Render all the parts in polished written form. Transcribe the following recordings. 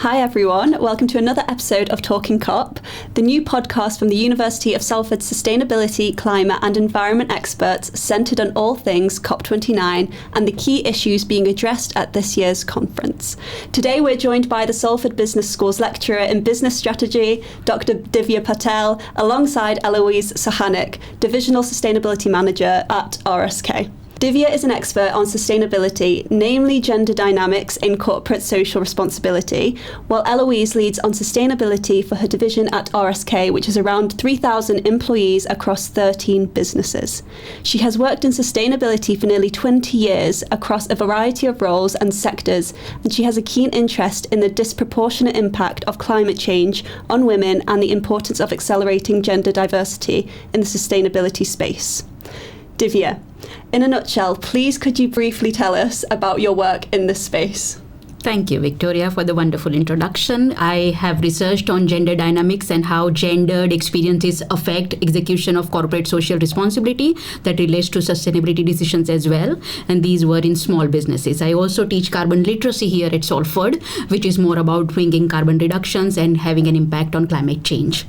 Hi everyone, welcome to another episode of Talking COP, the new podcast from the University of Salford's sustainability, climate and environment experts centred on all things COP29 and the key issues being addressed at this year's conference. Today we're joined by the Salford Business School's lecturer in business strategy, Dr. Divya Patel, alongside Eloise Sochanik, Divisional Sustainability Manager at RSK. Divya is an expert on sustainability, namely gender dynamics in corporate social responsibility, while Eloise leads on sustainability for her division at RSK, which is around 3,000 employees across 13 businesses. She has worked in sustainability for nearly 20 years across a variety of roles and sectors, and she has a keen interest in the disproportionate impact of climate change on women and the importance of accelerating gender diversity in the sustainability space. Divya, in a nutshell, please could you briefly tell us about your work in this space? Thank you, Victoria, for the wonderful introduction. I have researched on gender dynamics and how gendered experiences affect execution of corporate social responsibility that relates to sustainability decisions as well. And these were in small businesses. I also teach carbon literacy here at Salford, which is more about bringing carbon reductions and having an impact on climate change.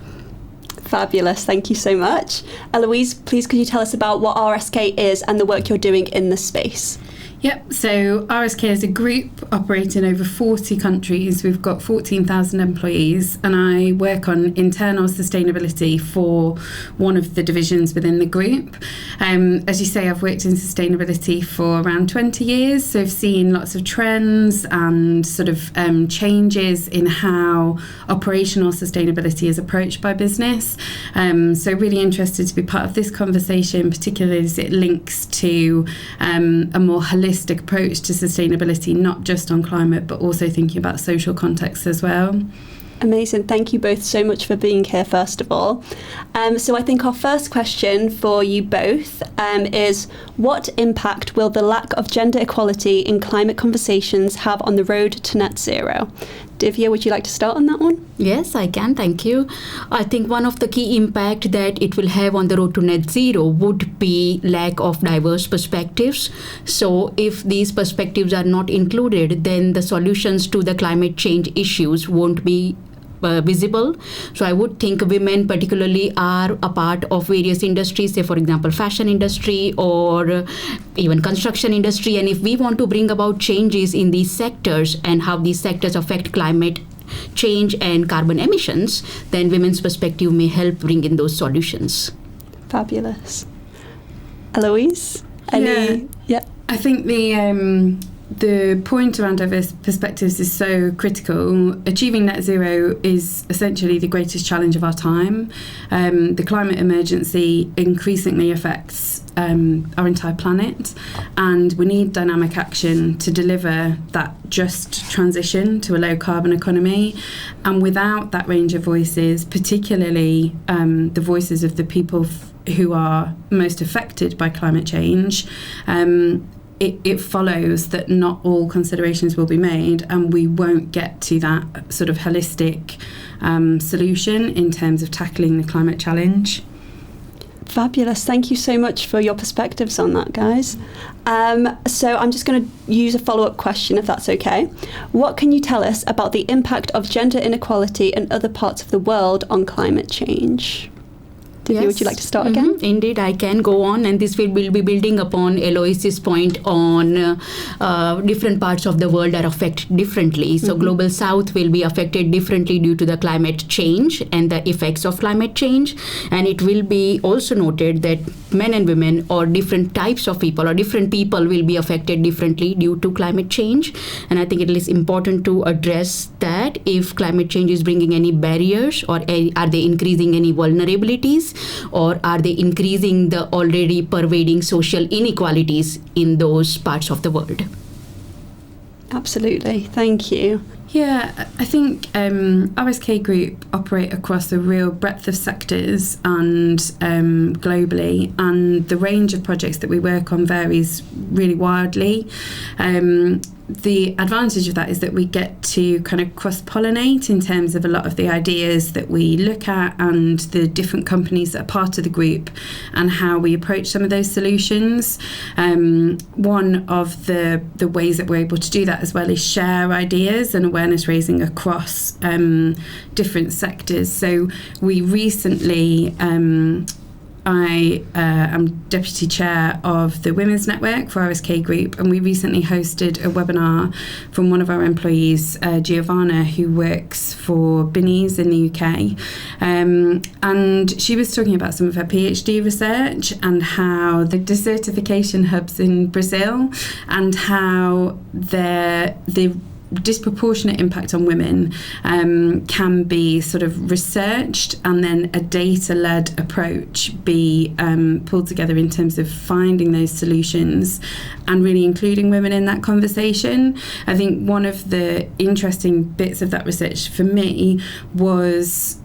Fabulous, thank you so much. Eloise, please could you tell us about what RSK is and the work you're doing in this space? Yep, so RSK is a group operating in over 40 countries. We've got 14,000 employees, and I work on internal sustainability for one of the divisions within the group. As you say, I've worked in sustainability for around 20 years, so I've seen lots of trends and sort of changes in how operational sustainability is approached by business. So really interested to be part of this conversation, particularly as it links to a more holistic approach to sustainability, not just on climate, but also thinking about social context as well. Amazing. Thank you both so much for being here, first of all. So I think our first question for you both is, what impact will the lack of gender equality in climate conversations have on the road to net zero? Divya, would you like to start on that one? Yes, I can. Thank you. I think one of the key impact that it will have on the road to net zero would be lack of diverse perspectives. So if these perspectives are not included, then the solutions to the climate change issues won't be visible. So I would think women particularly are a part of various industries, say for example fashion industry or even construction industry, and if we want to bring about changes in these sectors and how these sectors affect climate change and carbon emissions, then women's perspective may help bring in those solutions. Fabulous. Eloise? Yeah. I think the point around diverse perspectives is so critical. Achieving net zero is essentially the greatest challenge of our time. The climate emergency increasingly affects our entire planet, and we need dynamic action to deliver that just transition to a low carbon economy. And without that range of voices, particularly the voices of the people who are most affected by climate change, it follows that not all considerations will be made, and we won't get to that sort of holistic solution in terms of tackling the climate challenge. Fabulous. Thank you so much for your perspectives on that, guys. So I'm just going to use a follow-up question, if that's okay. What can you tell us about the impact of gender inequality in other parts of the world on climate change? Divya, would you like to start again? Indeed, I can go on, and this will be building upon Eloise's point on different parts of the world are affected differently. So Global South will be affected differently due to the climate change and the effects of climate change. And it will be also noted that men and women or different types of people or different people will be affected differently due to climate change. And I think it is important to address that if climate change is bringing any barriers, or are they increasing any vulnerabilities, or are they increasing the already pervading social inequalities in those parts of the world? Absolutely. Thank you. Yeah, I think RSK Group operate across a real breadth of sectors and globally, and the range of projects that we work on varies really wildly. the advantage of that is that we get to kind of cross-pollinate in terms of a lot of the ideas that we look at and the different companies that are part of the group and how we approach some of those solutions. One of the ways that we're able to do that as well is share ideas and awareness raising across different sectors. So we recently I am Deputy Chair of the Women's Network for RSK Group, and we recently hosted a webinar from one of our employees, Giovanna, who works for Binny's in the UK. And she was talking about some of her PhD research and how the desertification hubs in Brazil and how the disproportionate impact on women can be sort of researched and then a data-led approach be pulled together in terms of finding those solutions and really including women in that conversation. I think one of the interesting bits of that research for me was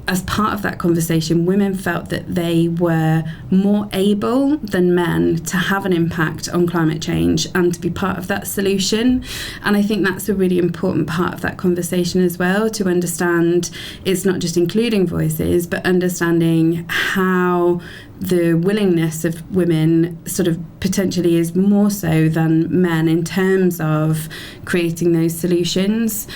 as part of that conversation, women felt that they were more able than men to have an impact on climate change and to be part of that solution. And I think that's a really important part of that conversation as well, to understand it's not just including voices, but understanding how the willingness of women sort of potentially is more so than men in terms of creating those solutions.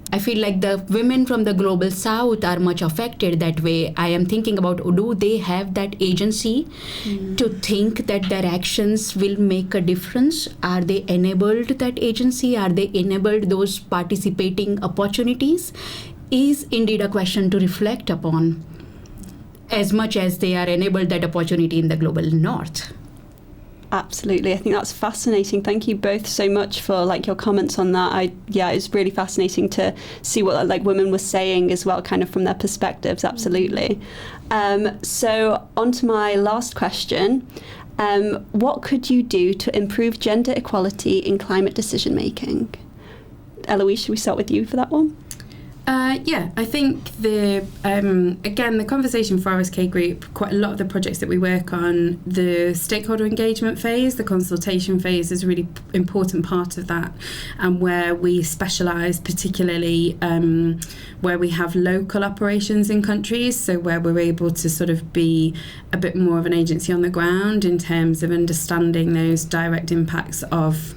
I feel like the women from the global south are much affected that way. I am thinking about, do they have that agency to think that their actions will make a difference? Are they enabled that agency? Are they enabled those participating opportunities? Is indeed a question to reflect upon, as much as they are enabled that opportunity in the global north. Absolutely. I think that's fascinating. Thank you both so much for your comments on that. It's really fascinating to see what women were saying as well, kind of from their perspectives. Absolutely. So on to my last question. What could you do to improve gender equality in climate decision making? Eloise, should we start with you for that one? I think the conversation for RSK Group, quite a lot of the projects that we work on, the stakeholder engagement phase, the consultation phase is a really important part of that, and where we specialise particularly where we have local operations in countries, so where we're able to sort of be a bit more of an agency on the ground in terms of understanding those direct impacts of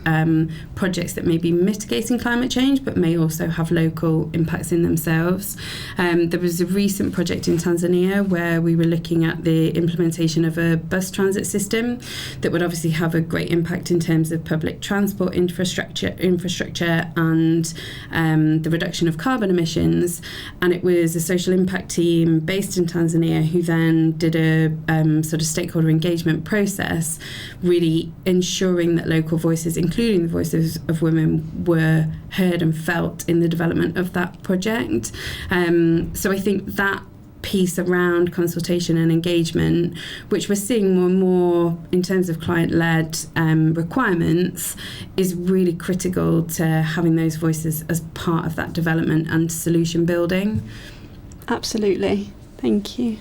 projects that may be mitigating climate change but may also have local impacts in themselves. There was a recent project in Tanzania where we were looking at the implementation of a bus transit system that would obviously have a great impact in terms of public transport infrastructure and the reduction of carbon emissions. And it was a social impact team based in Tanzania who then did a sort of stakeholder engagement process, really ensuring that local voices, including the voices of women, were heard and felt in the development of that project. So I think that piece around consultation and engagement, which we're seeing more and more in terms of client-led requirements, is really critical to having those voices as part of that development and solution building. Absolutely. Thank you.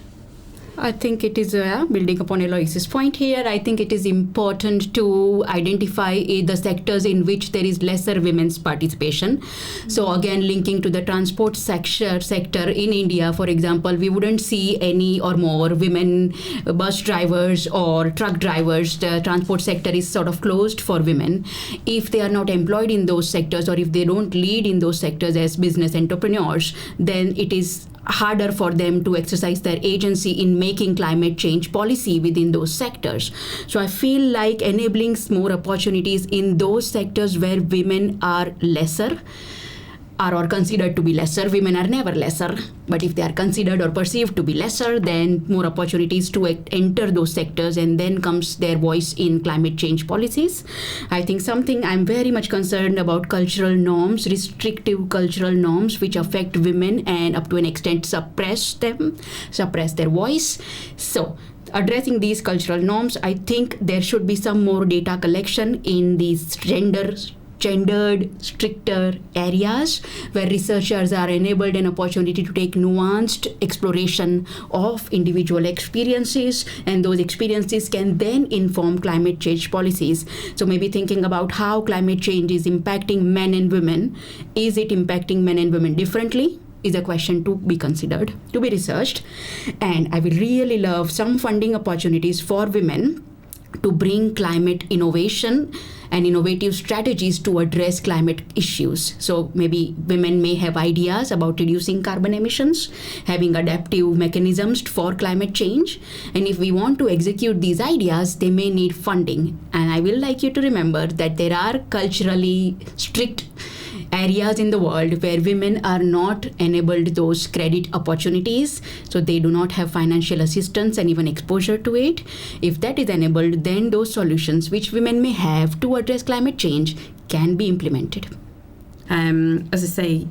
I think it is, building upon Eloise's point here, I think it is important to identify the sectors in which there is lesser women's participation. So again, linking to the transport sector in India, for example, we wouldn't see any or more women bus drivers or truck drivers. The transport sector is sort of closed for women. If they are not employed in those sectors, or if they don't lead in those sectors as business entrepreneurs, then it is harder for them to exercise their agency in making climate change policy within those sectors. So I feel like enabling more opportunities in those sectors where women are lesser or considered to be lesser. Women are never lesser, but if they are considered or perceived to be lesser, then more opportunities to enter those sectors, and then comes their voice in climate change policies. I think something I'm very much concerned about, cultural norms, restrictive cultural norms which affect women and up to an extent suppress their voice. So addressing these cultural norms, I think there should be some more data collection in these gender gendered, stricter areas where researchers are enabled an opportunity to take nuanced exploration of individual experiences, and those experiences can then inform climate change policies. So maybe thinking about how climate change is impacting men and women. Is it impacting men and women differently? Is a question to be considered, to be researched. And I will really love some funding opportunities for women to bring climate innovation and innovative strategies to address climate issues. So maybe women may have ideas about reducing carbon emissions, having adaptive mechanisms for climate change. And if we want to execute these ideas, they may need funding. And I will like you to remember that there are culturally strict areas in the world where women are not enabled those credit opportunities, so they do not have financial assistance and even exposure to it. If that is enabled, then those solutions which women may have to address climate change can be implemented. As I say,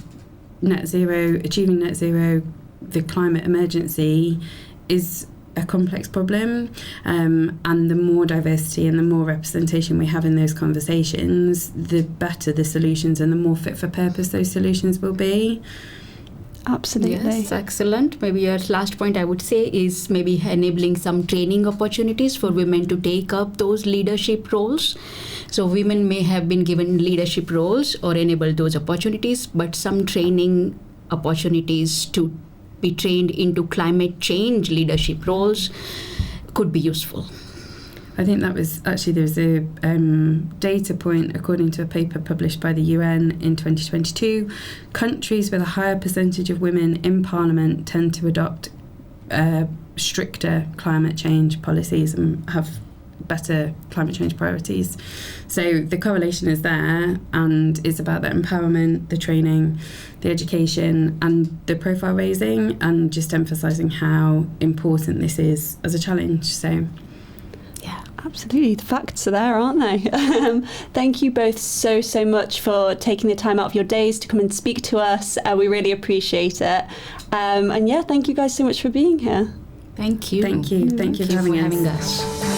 net zero, achieving net zero, the climate emergency is a complex problem, and the more diversity and the more representation we have in those conversations, the better the solutions and the more fit for purpose those solutions will be. Absolutely. Yes, excellent. Maybe your last point I would say is maybe enabling some training opportunities for women to take up those leadership roles. So women may have been given leadership roles or enabled those opportunities, but some training opportunities to be trained into climate change leadership roles could be useful. I think that was actually, there was a data point according to a paper published by the UN in 2022. Countries with a higher percentage of women in parliament tend to adopt stricter climate change policies and have better climate change priorities. So the correlation is there, and it's about the empowerment, the training, the education and the profile raising, and just emphasising how important this is as a challenge. So yeah, absolutely. The facts are there, aren't they? Thank you both so much for taking the time out of your days to come and speak to us. We really appreciate it. And yeah, thank you guys so much for being here. Thank you. Thank you. Thank you for having us.